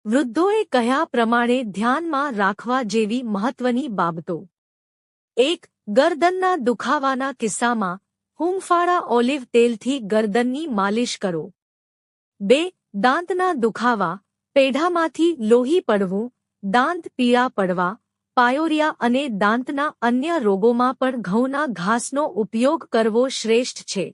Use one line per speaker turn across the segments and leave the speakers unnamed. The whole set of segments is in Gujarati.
વૃદ્ધોએ કહ્યા પ્રમાણે ધ્યાનમાં રાખવા જેવી મહત્વની બાબતો. 1. ગરદનના દુખાવાના કિસ્સામાં હૂંફાળા ઓલિવ તેલથી ગરદનની માલિશ કરો. 2. દાંતના દુખાવા, પેઢામાંથી લોહી પડવું, દાંત પીળા પડવા, પાયોરિયા અને દાંતના અન્ય રોગોમાં પણ ઘઉંના ઘાસનો ઉપયોગ કરવો શ્રેષ્ઠ છે.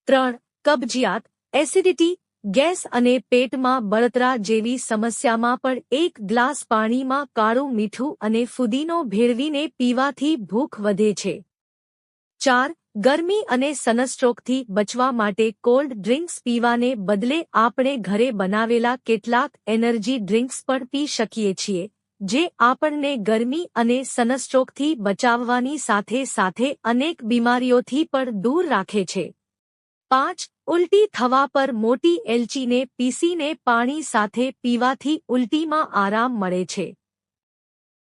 3. કબજિયાત, એસિડિટી, ગેસ અને પેટમાં બળતરા જેવી સમસ્યામાં પણ 1 ગ્લાસ પાણીમાં કાળું મીઠું અને ફુદીનો ભેળવીને પીવાથી ભૂખ વધે છે. 4. ગરમી અને સનસ્ટ્રોકથી બચવા માટે કોલ્ડ ડ્રિંક્સ પીવાને બદલે આપણે ઘરે બનાવેલા કેટલાક એનર્જી ડ્રિંક્સ પણ પી શકીએ છીએ, જે આપણને ગરમી અને સનસ્ટ્રોકથી બચાવવાની સાથે સાથે અનેક બીમારીઓથી પણ દૂર રાખે છે. 5. ઉલટી થવા પર મોટી એલચીને પીસીને પાણી સાથે પીવાથી ઉલટીમાં આરામ મળે છે.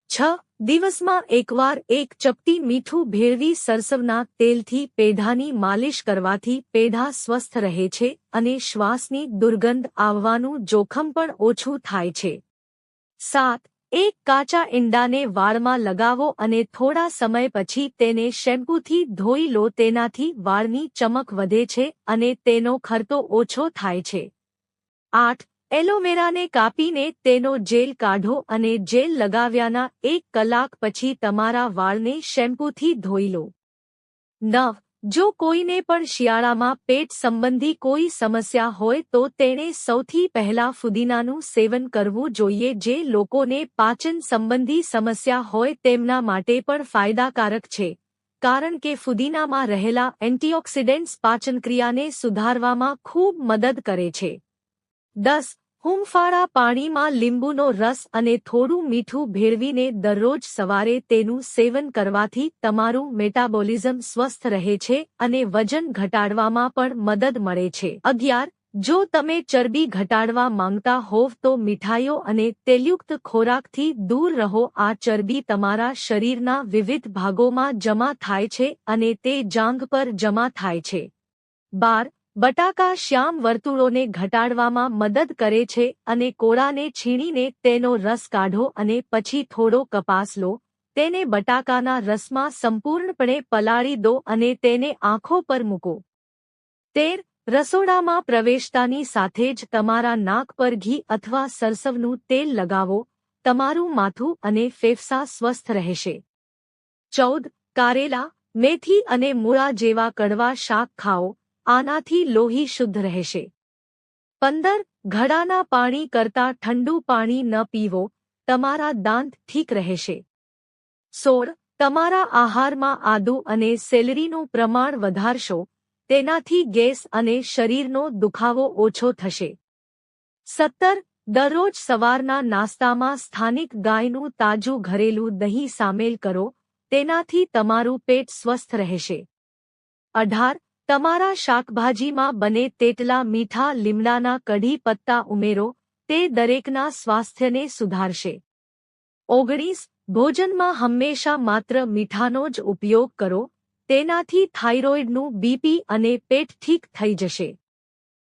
6. દિવસમાં એકવાર 1 ચપટી મીઠું ભેળવી સરસવના તેલથી પેઢાની માલિશ કરવાથી પેઢા સ્વસ્થ રહે છે અને શ્વાસની દુર્ગંધ આવવાનું જોખમ પણ ઓછું થાય છે. 7. 1 કાચા ઈંડાને વાળમાં લગાવો અને થોડા સમય પછી તેને શેમ્પૂથી ધોઈ લો. તેનાથી વાળની ચમક વધે છે અને તેનો ખર્તો ઓછો થાય છે. 8. એલોવેરાને કાપીને તેનો જેલ કાઢો અને જેલ લગાવ્યાના 1 કલાક પછી તમારા વાળને શેમ્પૂથી ધોઈ લો. 9. જો કોઈને પણ શિયાળામાં પેટ સંબંધી કોઈ સમસ્યા હોય તો તેણે સૌથી પહેલા ફુદીનાનું સેવન કરવું જોઈએ, જે લોકોને પાચન સંબંધી સમસ્યા હોય તેમના માટે પણ ફાયદાકારક છે, કારણ કે ફુદીનામાં રહેલા એન્ટીઓક્સિડન્ટ્સ પાચનક્રિયાને સુધારવામાં ખૂબ મદદ કરે છે. 10. હૂંફાળા પાણીમાં લીંબુનો રસ અને થોડું મીઠું ભેળવીને દરરોજ સવારે તેનું સેવન કરવાથી તમારું મેટાબોલિઝમ સ્વસ્થ રહે છે અને વજન ઘટાડવામાં પણ મદદ મળે છે. 11. જો તમે ચરબી ઘટાડવા માંગતા હોવ તો મીઠાઈઓ અને તેલયુક્ત ખોરાકથી દૂર રહો. આ ચરબી તમારા શરીરના વિવિધ ભાગોમાં જમા થાય છે અને તે જાંઘ પર જમા થાય છે. 12. બટાકા શ્યામ વર્તુળોને ઘટાડવામાં મદદ કરે છે અને કોળાને છીણીને તેનો રસ કાઢો અને પછી થોડો કપાસ લો, તેને બટાકાના રસમાં સંપૂર્ણપણે પલાળી દો અને તેને આંખો પર મૂકો. 13. રસોડામાં પ્રવેશતાની સાથે જ તમારા નાક પર ઘી અથવા સરસવનું તેલ લગાવો. તમારું માથું અને ફેફસાં સ્વસ્થ રહેશે. 14. કારેલા, મેથી અને મૂળા જેવા કડવા શાક ખાઓ. આનાથી લોહી શુદ્ધ રહેશે. 15. ઘડાના પાણી કરતાં ઠંડુ પાણી ન પીવો. તમારા દાંત ઠીક રહેશે. 16. તમારા આહારમાં આદુ અને સેલરીનું પ્રમાણ વધારશો. તેનાથી ગેસ અને શરીરનો દુખાવો ઓછો થશે. 17. દરરોજ સવારના નાસ્તામાં સ્થાનિક ગાયનું તાજું ઘરેલું દહીં સામેલ કરો. તેનાથી તમારું પેટ સ્વસ્થ રહેશે. 18. તમારા શાકભાજીમાં બને તેટલા મીઠા લીમડાના કઢી પત્તા ઉમેરો. તે દરેકના સ્વાસ્થ્યને સુધારશે. 19. ભોજનમાં હંમેશા માત્ર મીઠાનો જ ઉપયોગ કરો. તેનાથી થાઇરોઇડનું બીપી અને પેટ ઠીક થઈ જશે.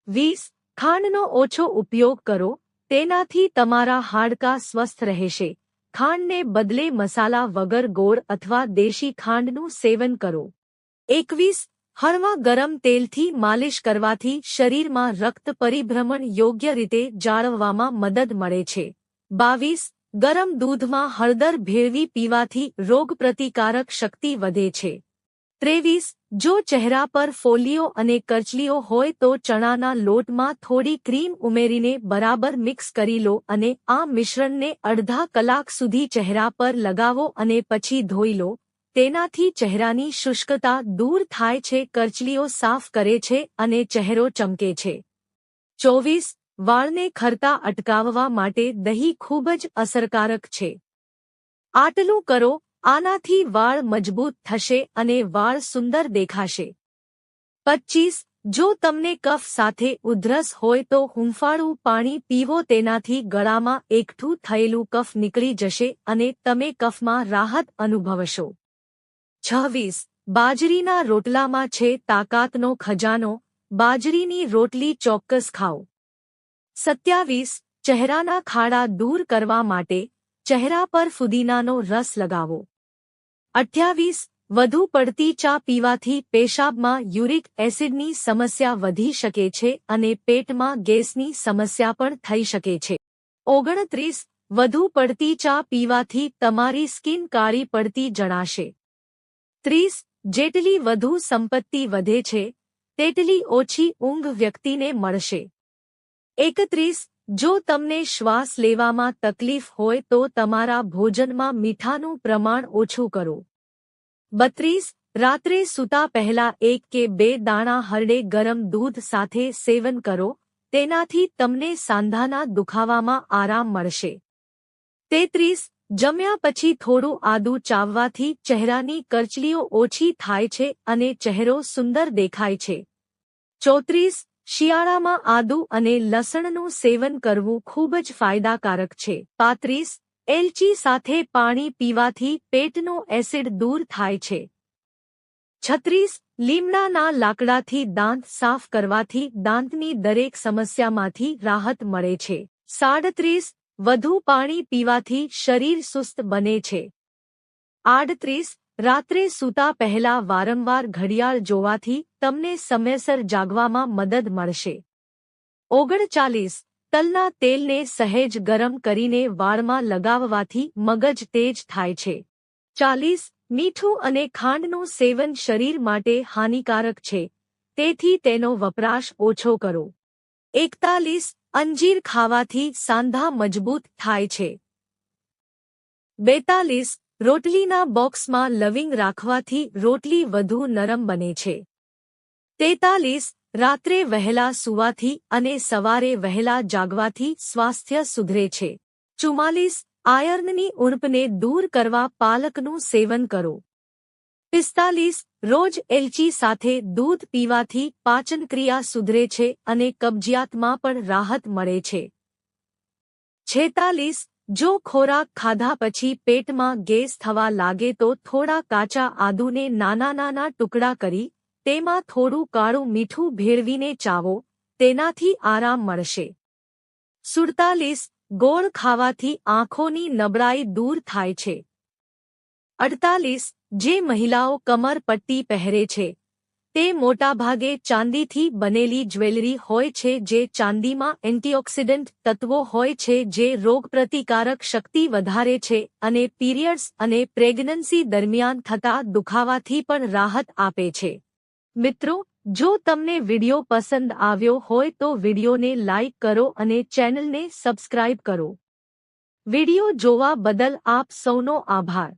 20. ખાંડનો ઓછો ઉપયોગ કરો. તેનાથી તમારા હાડકાં સ્વસ્થ રહેશે. ખાંડને બદલે મસાલા વગર ગોળ અથવા દેશી ખાંડનું સેવન કરો. 21. હળવા ગરમ તેલથી માલિશ કરવાથી શરીરમાં રક્ત પરિભ્રમણ યોગ્ય રીતે જાળવવામાં મદદ મળે છે. 22. ગરમ દૂધમાં હળદર ભેળવી પીવાથી રોગપ્રતિકારક શક્તિ વધે છે. 23. જો ચહેરા પર ફોલ્લીઓ અને કરચલીઓ હોય તો ચણાના લોટમાં થોડી ક્રીમ ઉમેરીને બરાબર મિક્સ કરી લો અને આ મિશ્રણને અડધા કલાક સુધી ચહેરા પર લગાવો અને પછી ધોઈ લો. તેનાથી ચહેરાની શુષ્કતા દૂર થાય છે, કરચલીઓ સાફ કરે છે અને ચહેરો ચમકે છે. 24. વાળને ખરતા અટકાવવા માટે દહીં ખૂબ જ અસરકારક છે. આટલું કરો. આનાથી વાળ મજબૂત થશે અને વાળ સુંદર દેખાશે. 25. જો તમને કફ સાથે ઉધરસ હોય તો હૂંફાળું પાણી પીવો. તેનાથી ગળામાં એકઠું થયેલું કફ નીકળી જશે અને તમે કફમાં રાહત અનુભવશો. 26. બાજરીના રોટલામાં છે તાકાતનો ખજાનો. બાજરીની રોટલી ચોક્કસ ખાઓ. 27. ચહેરાના ખાડા દૂર કરવા માટે ચહેરા પર ફુદીનાનો રસ લગાવો. 28. વધુ પડતી ચા પીવાથી પેશાબમાં યુરિક એસિડની સમસ્યા વધી શકે છે અને પેટમાં ગેસની સમસ્યા પણ થઈ શકે છે. 29. વધુ પડતી ચા પીવાથી તમારી સ્કિન કાળી પડતી જણાશે. 30. જેટલી વધુ સંપત્તિ વધે છે તેટલી ઓછી ઊંઘ વ્યક્તિને મળશે. 31. જો તમને શ્વાસ લેવામાં તકલીફ હોય તો તમારા ભોજનમાં મીઠાનું પ્રમાણ ઓછું કરો. 32. રાત્રે સૂતા પહેલા 1 કે 2 દાણા હરડે ગરમ દૂધ સાથે સેવન કરો, તેનાથી તમને સાંધાના દુખાવામાં આરામ મળશે. 33. જમ્યા પછી થોડું આદુ ચાવવાથી ચહેરાની કરચલીઓ ઓછી થાય છે અને ચહેરો સુંદર દેખાય છે. 34. શિયાળામાં આદુ અને લસણનું સેવન કરવું ખૂબ જ ફાયદાકારક છે. 35. એલચી સાથે પાણી પીવાથી પેટનો એસિડ દૂર થાય છે. 36. લીમડાના લાકડાથી દાંત સાફ કરવાથી દાંતની દરેક સમસ્યામાંથી રાહત મળે છે. 37. વધુ પાણી પીવાથી શરીર સુસ્ત બને છે. 38. રાત્રે સૂતા પહેલા વારંવાર ઘડિયાળ જોવાથી તમને સમયસર જાગવામાં મદદ મળશે. 39. તલના તેલને સહેજ ગરમ કરીને વાળમાં લગાવવાથી મગજ તેજ થાય છે. 40. મીઠું અને ખાંડનું સેવન શરીર માટે હાનિકારક છે, તેથી તેનો વપરાશ ઓછો કરો. 41. અંજીર ખાવાથી સાંધા મજબૂત થાય છે. 42. રોટલીના બોક્સમાં લવિંગ રાખવાથી રોટલી વધુ નરમ બને છે. 43. રાત્રે વહેલા સૂવાથી અને સવારે વહેલા જાગવાથી સ્વાસ્થ્ય સુધરે છે. 44. આયર્નની ઉણપને દૂર કરવા પાલકનું સેવન કરો. 45. રોજ એલચી સાથે દૂધ પીવાથી પાચનક્રિયા સુધરે છે અને કબજિયાતમાં પણ રાહત મળે છે. 46. જો ખોરાક ખાધા પછી પેટમાં ગેસ થવા લાગે તો થોડા કાચા આદુને નાના નાના ટુકડા કરી તેમાં થોડું કાળું મીઠું ભેળવીને ચાવો, તેનાથી આરામ મળશે. 47. ગોળ ખાવાથી આંખોની નબળાઈ દૂર થાય છે. 48. જે મહિલાઓ કમર પટ્ટી પહેરે છે તે મોટાભાગે ચાંદીથી બનેલી જ્વેલરી હોય છે, જે ચાંદીમાં એન્ટીઓક્સિડન્ટ તત્વો હોય છે જે રોગપ્રતિકારક શક્તિ વધારે છે અને પીરિયડ્સ અને પ્રેગ્નન્સી દરમિયાન થતા દુખાવાથી પણ રાહત આપે છે. મિત્રો, જો તમને વિડિયો પસંદ આવ્યો હોય તો વિડિયોને લાઇક કરો અને ચેનલને સબસ્ક્રાઇબ કરો. વિડિયો જોવા બદલ આપ સૌનો આભાર.